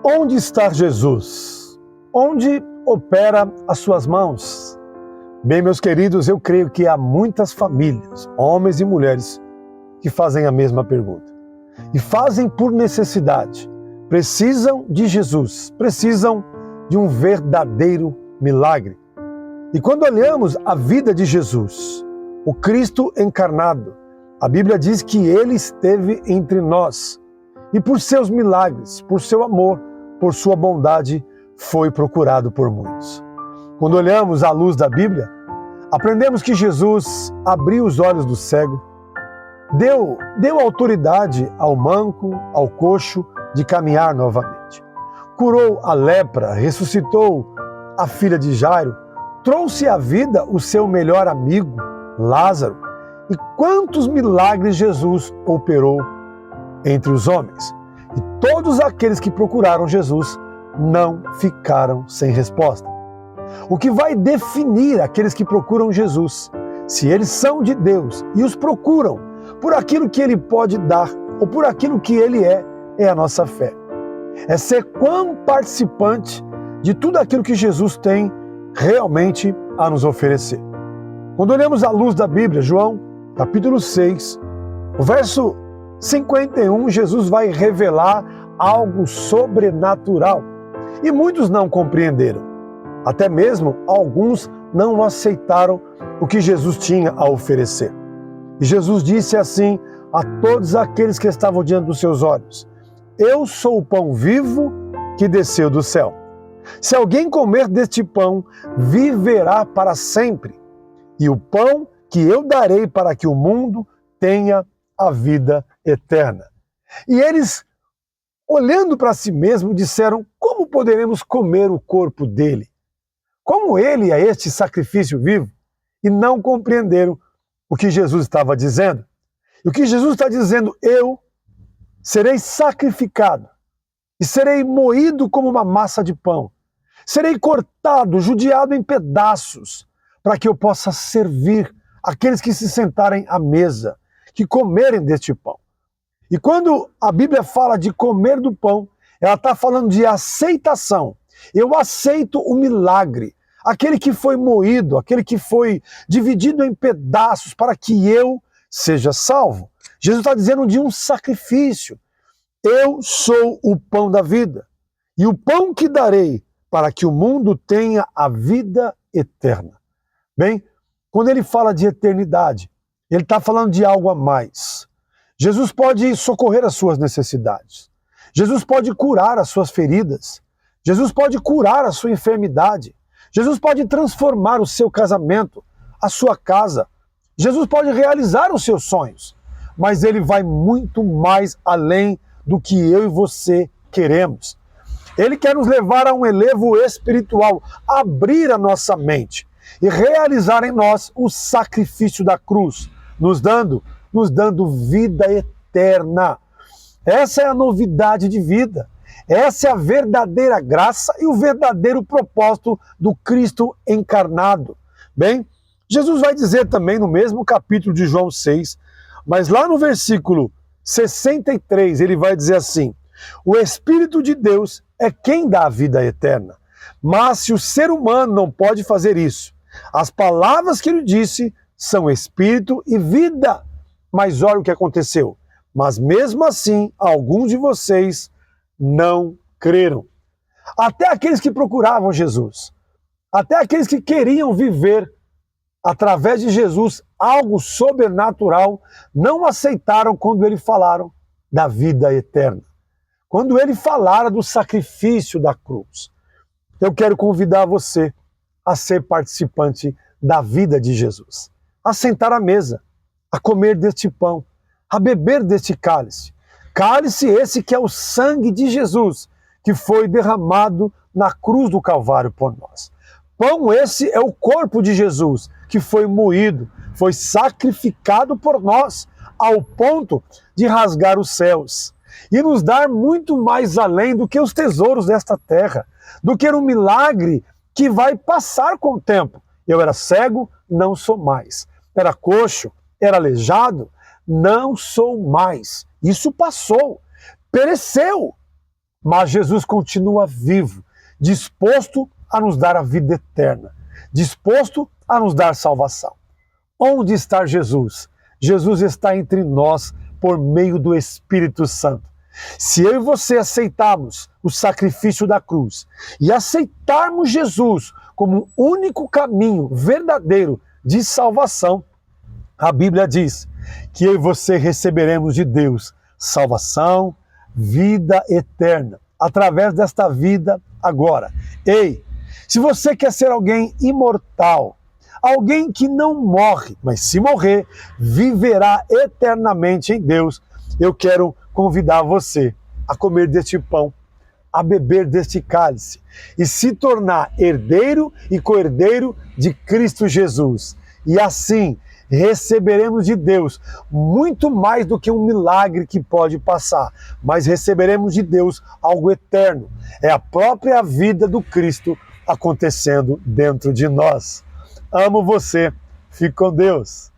Onde está Jesus? Onde opera as suas mãos? Bem, meus queridos, eu creio que há muitas famílias, homens e mulheres, que fazem a mesma pergunta. E fazem por necessidade. Precisam de Jesus, precisam de um verdadeiro milagre. E quando olhamos a vida de Jesus, o Cristo encarnado, a Bíblia diz que Ele esteve entre nós. E por seus milagres, por seu amor, por sua bondade, foi procurado por muitos. Quando olhamos à luz da Bíblia, aprendemos que Jesus abriu os olhos do cego, deu autoridade ao manco, ao coxo, de caminhar novamente. Curou a lepra, ressuscitou a filha de Jairo, trouxe à vida o seu melhor amigo, Lázaro. E quantos milagres Jesus operou entre os homens. E todos aqueles que procuraram Jesus não ficaram sem resposta. O que vai definir aqueles que procuram Jesus, se eles são de Deus e os procuram por aquilo que Ele pode dar ou por aquilo que Ele é a nossa fé. É ser quão participante de tudo aquilo que Jesus tem realmente a nos oferecer. Quando olhamos à luz da Bíblia, João, capítulo 6, o verso 51, Jesus vai revelar algo sobrenatural. E muitos não compreenderam. Até mesmo alguns não aceitaram o que Jesus tinha a oferecer. E Jesus disse assim a todos aqueles que estavam diante dos seus olhos: Eu sou o pão vivo que desceu do céu. Se alguém comer deste pão, viverá para sempre. E o pão que eu darei para que o mundo tenha a vida eterna. E eles, olhando para si mesmos, disseram: como poderemos comer o corpo dele? Como ele é este sacrifício vivo? E não compreenderam o que Jesus estava dizendo. E o que Jesus está dizendo: eu serei sacrificado e serei moído como uma massa de pão. Serei cortado, judiado em pedaços, para que eu possa servir aqueles que se sentarem à mesa, que comerem deste pão. E quando a Bíblia fala de comer do pão, ela está falando de aceitação. Eu aceito o milagre, aquele que foi moído, aquele que foi dividido em pedaços para que eu seja salvo. Jesus está dizendo de um sacrifício. Eu sou o pão da vida. E o pão que darei para que o mundo tenha a vida eterna. Bem, quando ele fala de eternidade, ele está falando de algo a mais. Jesus pode socorrer as suas necessidades. Jesus pode curar as suas feridas. Jesus pode curar a sua enfermidade. Jesus pode transformar o seu casamento, a sua casa. Jesus pode realizar os seus sonhos. Mas ele vai muito mais além do que eu e você queremos. Ele quer nos levar a um elevo espiritual, abrir a nossa mente e realizar em nós o sacrifício da cruz, nos dando vida eterna. Essa é a novidade de vida. Essa é a verdadeira graça e o verdadeiro propósito do Cristo encarnado. Bem, Jesus vai dizer também no mesmo capítulo de João 6, mas lá no versículo 63, ele vai dizer assim: o Espírito de Deus é quem dá a vida eterna. Mas se o ser humano não pode fazer isso, as palavras que ele disse são Espírito e vida. Mas olha o que aconteceu. Mas mesmo assim, alguns de vocês não creram. Até aqueles que procuravam Jesus, até aqueles que queriam viver através de Jesus algo sobrenatural, não aceitaram quando ele falaram da vida eterna. Quando ele falara do sacrifício da cruz. Eu quero convidar você a ser participante da vida de Jesus, a sentar à mesa, a comer deste pão, a beber deste cálice. Cálice esse que é o sangue de Jesus, que foi derramado na cruz do Calvário por nós. Pão esse é o corpo de Jesus, que foi moído, foi sacrificado por nós, ao ponto de rasgar os céus e nos dar muito mais além do que os tesouros desta terra, do que um milagre que vai passar com o tempo. Eu era cego, não sou mais. Era coxo, era aleijado, não sou mais. Isso passou, pereceu. Mas Jesus continua vivo, disposto a nos dar a vida eterna, disposto a nos dar salvação. Onde está Jesus? Jesus está entre nós por meio do Espírito Santo. Se eu e você aceitarmos o sacrifício da cruz e aceitarmos Jesus como o único caminho verdadeiro de salvação, a Bíblia diz que eu e você receberemos de Deus salvação, vida eterna, através desta vida agora. Ei, se você quer ser alguém imortal, alguém que não morre, mas se morrer, viverá eternamente em Deus, eu quero convidar você a comer deste pão, a beber deste cálice e se tornar herdeiro e co-herdeiro de Cristo Jesus. E assim receberemos de Deus muito mais do que um milagre que pode passar, mas receberemos de Deus algo eterno. É a própria vida do Cristo acontecendo dentro de nós. Amo você. Fique com Deus.